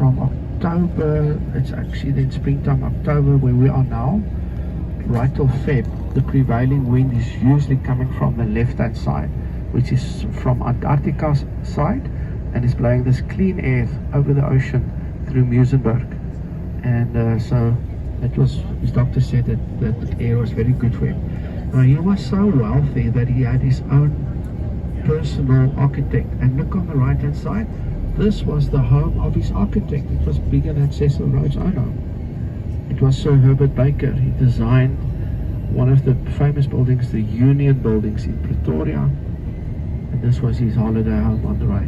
from October, it's actually then springtime, October, where we are now, right till Feb, the prevailing wind is usually coming from the left hand side, which is from Antarctica's side, and is blowing this clean air over the ocean through Muizenberg. And so it was, his doctor said that the air was very good for him. Now, he was so wealthy that he had his own personal architect, and look on the right hand side, this was the home of his architect. It was bigger than Cecil Rhodes' own home. It was Sir Herbert Baker. He designed one of the famous buildings, the Union Buildings in Pretoria, and this was his holiday home on the right.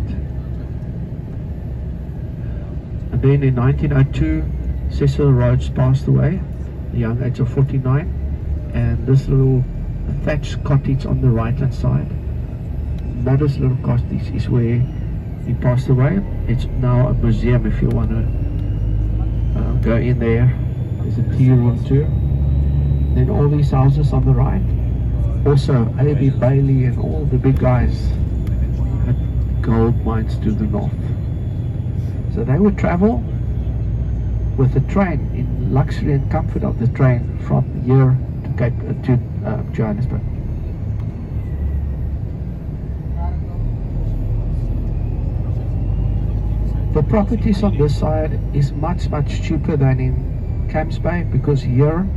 And then in 1902, Cecil Rhodes passed away at the young age of 49, and this little thatched cottage on the right hand side, modest little cottage, is where he passed away. It's now a museum if you want to go in there. There's a tea room too. Then all these houses on the right, also A.B. Bailey and all the big guys had gold mines to the north. So they would travel with the train, in luxury and comfort of the train, from here to Johannesburg. The properties on this side is much cheaper than in Camps Bay, because here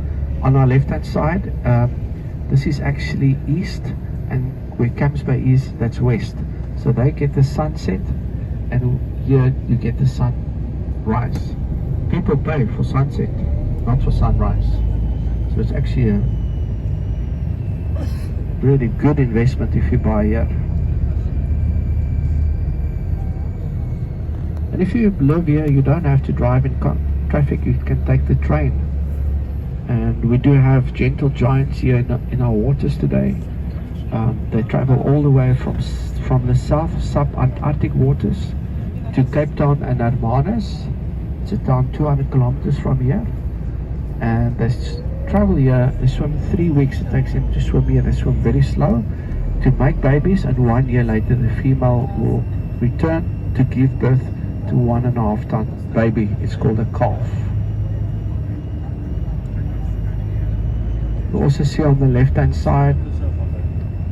on our left hand side, this is actually east, and where Camps Bay is, that's west. So they get the sunset, and here you get the sunrise. People pay for sunset, not for sunrise. So it's actually a really good investment if you buy here. And if you live here, you don't have to drive in traffic, you can take the train. And we do have gentle giants here in our waters today. They travel all the way from the south sub-Antarctic waters to Cape Town and Hermanus. It's a town 200 kilometers from here. And they travel here, they swim 3 weeks, it takes them to swim here. They swim very slow to make babies, and 1 year later the female will return to give birth to 1.5 ton baby. It's called a calf. You also see on the left hand side,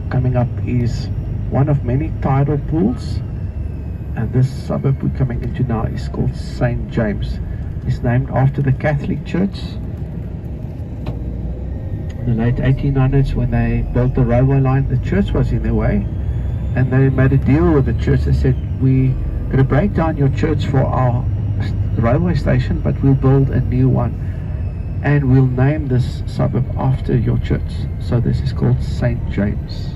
coming up, is one of many tidal pools, and this suburb we're coming into now is called St. James. It's named after the Catholic Church. In the late 1800s, when they built the railway line, the church was in their way, and they made a deal with the church. They said, we're going to break down your church for our railway station, but we'll build a new one, and we'll name this suburb after your church. So this is called St. James.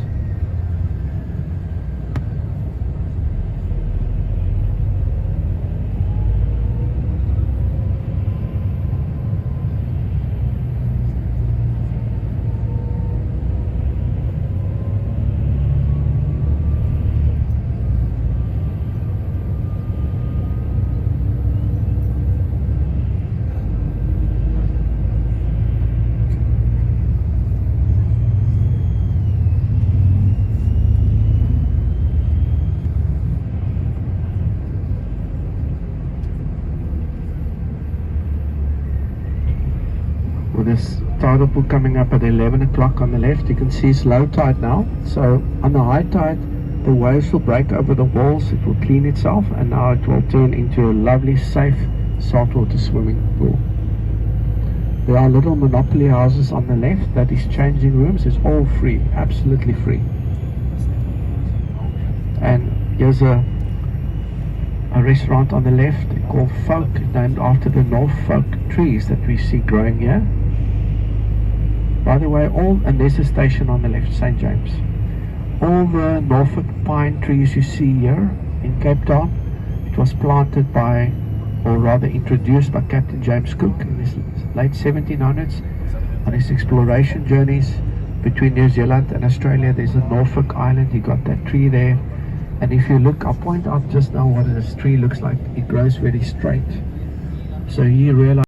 With this tidal pool coming up at 11 o'clock on the left, you can see it's low tide now. So on the high tide, the waves will break over the walls, it will clean itself, and now it will turn into a lovely, safe saltwater swimming pool. There are little monopoly houses on the left, that is changing rooms. It's all free, absolutely free. And here's a restaurant on the left called Folk, named after the Norfolk trees that we see growing here. By the way, and there's a station on the left, St. James. All the Norfolk pine trees you see here in Cape Town, it was planted by, or rather introduced by, Captain James Cook in his late 1700s on his exploration journeys between New Zealand and Australia. There's a Norfolk Island, he got that tree there. And if you look, I'll point out just now what this tree looks like. It grows very straight. So he realized